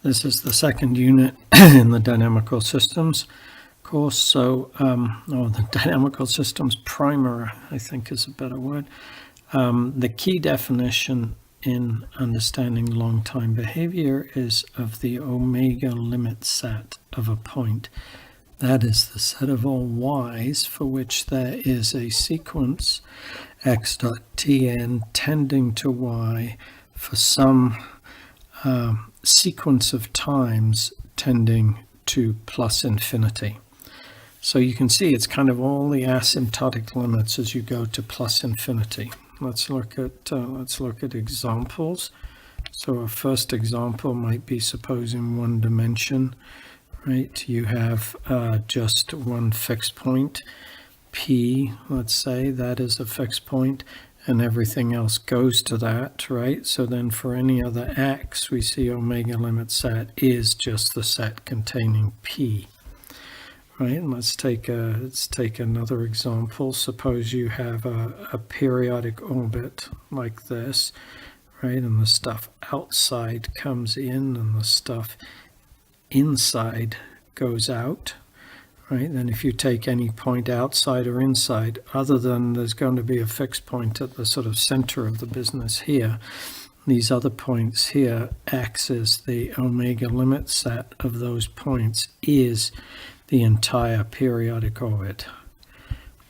This is the second unit in the dynamical systems course. So, or the dynamical systems primer, I think is a better word. The key definition in understanding long-time behavior is of the omega limit set of a point. That is the set of all y's for which there is a sequence x dot tn tending to y for some sequence of times tending to plus infinity. So you can see it's kind of all the asymptotic limits as you go to plus infinity. Let's look at examples. So a first example might be, suppose in one dimension, right? You have just one fixed point, P, let's say, that is a fixed point, and everything else goes to that, right? So then for any other x, we see omega limit set is just the set containing P, right? And let's take another example. Suppose you have a periodic orbit like this, right? And the stuff outside comes in and the stuff inside goes out, right? Then if you take any point outside or inside, other than there's going to be a fixed point at the sort of center of the business here, these other points here, x is the omega limit set of those points is the entire periodic orbit.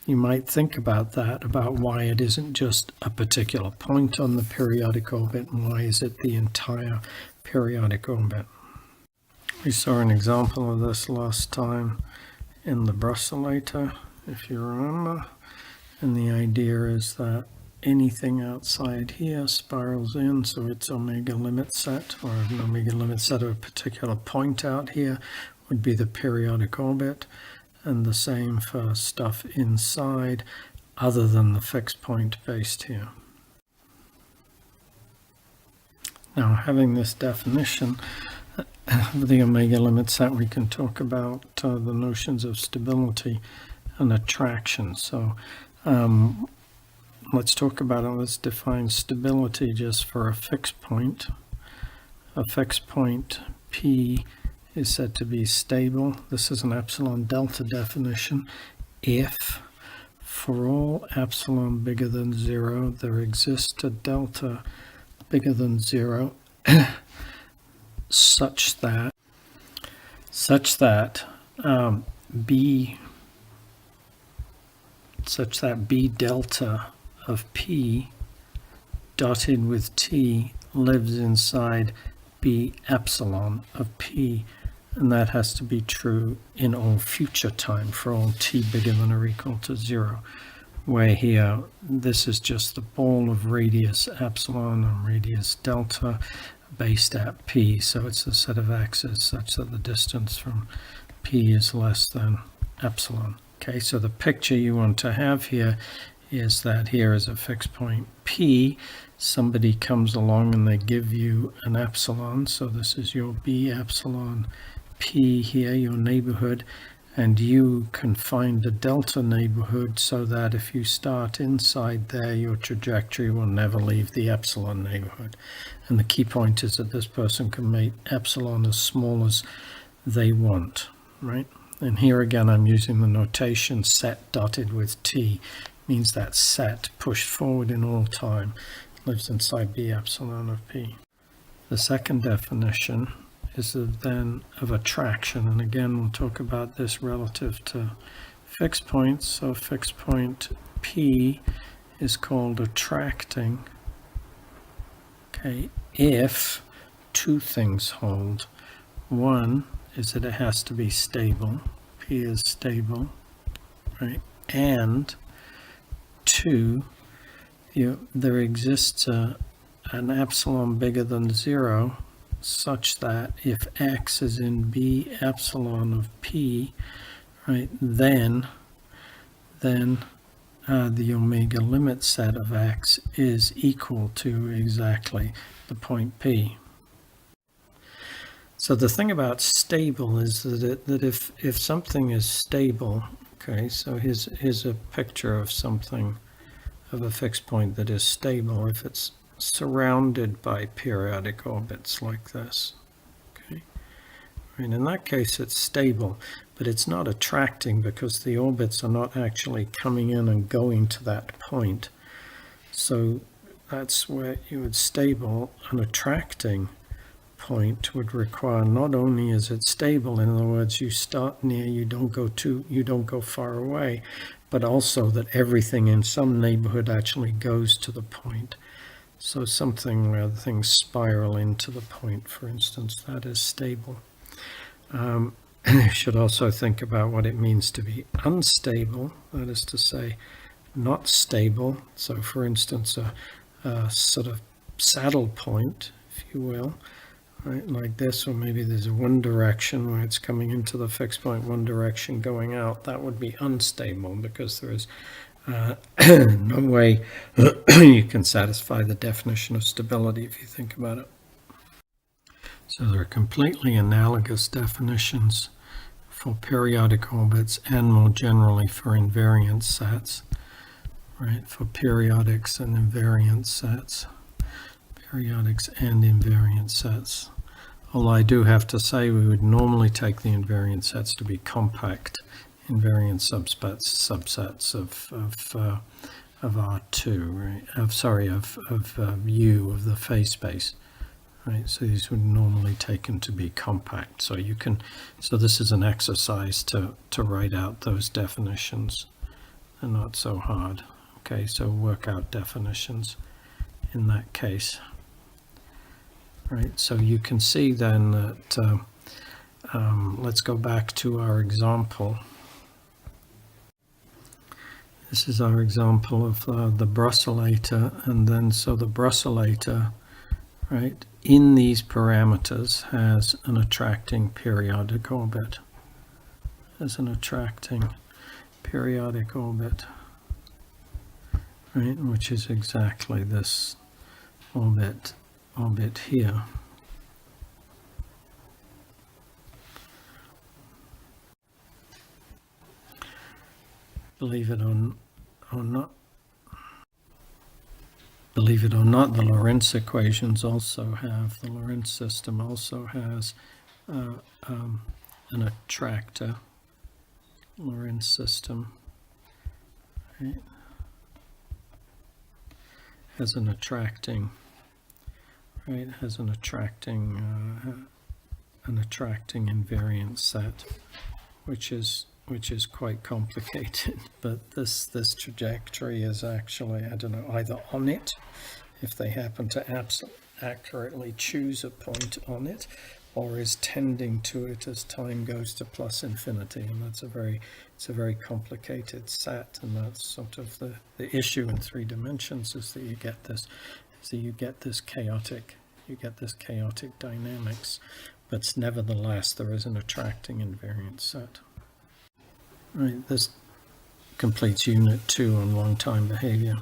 You might think about that, about why it isn't just a particular point on the periodic orbit, and why is it the entire periodic orbit. We saw an example of this last time in the brusselator, if you remember, and the idea is that anything outside here spirals in, so its omega limit set, or an omega limit set of a particular point out here, would be the periodic orbit, and the same for stuff inside other than the fixed point based here. Now, having this definition of the omega limit set, we can talk about the notions of stability and attraction. So let's talk about it. Let's define stability just for a fixed point. A fixed point P is said to be stable. This is an epsilon delta definition. If for all epsilon bigger than 0, there exists a delta bigger than 0 such that B delta of P dotted with T lives inside B epsilon of P, and that has to be true in all future time for all T bigger than or equal to 0. Where here, this is just the ball of radius epsilon and radius delta based at P, so it's a set of x's such that the distance from P is less than epsilon. Okay, so the picture you want to have here is that here is a fixed point P. Somebody comes along and they give you an epsilon, so this is your B epsilon P here, your neighborhood, and you can find the delta neighborhood so that if you start inside there, your trajectory will never leave the epsilon neighborhood. And the key point is that this person can make epsilon as small as they want, right? And here again, I'm using the notation set dotted with T, means that set pushed forward in all time lives inside B epsilon of P. The second definition is then of attraction, and again we'll talk about this relative to fixed points. So fixed point P is called attracting, okay, if two things hold. One is that it has to be stable, P is stable, right? And two, there exists an epsilon bigger than 0 such that if x is in B epsilon of P, right, then the omega limit set of x is equal to exactly the point P. So the thing about stable is that if something is stable, okay, so here's a picture of something, of a fixed point that is stable if it's surrounded by periodic orbits like this. Okay. Right? In that case, it's stable, but it's not attracting because the orbits are not actually coming in and going to that point. So that's where you would stable. An attracting point would require not only is it stable, in other words, you start near, you don't go far away, but also that everything in some neighborhood actually goes to the point. So something where things spiral into the point, for instance, that is stable. You should also think about what it means to be unstable, that is to say, not stable. So for instance, a sort of saddle point, if you will, right, like this, or maybe there's one direction where it's coming into the fixed point, one direction going out. That would be unstable because there is no way you can satisfy the definition of stability if you think about it. So there are completely analogous definitions for periodic orbits and more generally for invariant sets, right? For periodics and invariant sets. Periodics and invariant sets. Although I do have to say we would normally take the invariant sets to be compact invariant subsets of R2, right? Of U, of the phase space. Right, so these would normally taken to be compact. So you can, so this is an exercise to write out those definitions. They're not so hard. Okay, so work out definitions in that case. Right, so you can see then that, let's go back to our example. This is our example of the brusellator, and then so the brusellator, right, in these parameters has an attracting periodic orbit. Has an attracting periodic orbit, right, which is exactly this orbit here. Believe it or not, the Lorentz equations also have, the Lorentz system also has an attractor, Lorentz system, right? Has an attracting, right? Has an attracting invariant set, which is quite complicated. But this trajectory is actually, I don't know, either on it, if they happen to accurately choose a point on it, or is tending to it as time goes to plus infinity. And that's it's a very complicated set, and that's sort of the issue in 3 dimensions, is that you get this chaotic dynamics, but nevertheless there is an attracting invariant set. Right, this completes unit 2 on long-time behavior.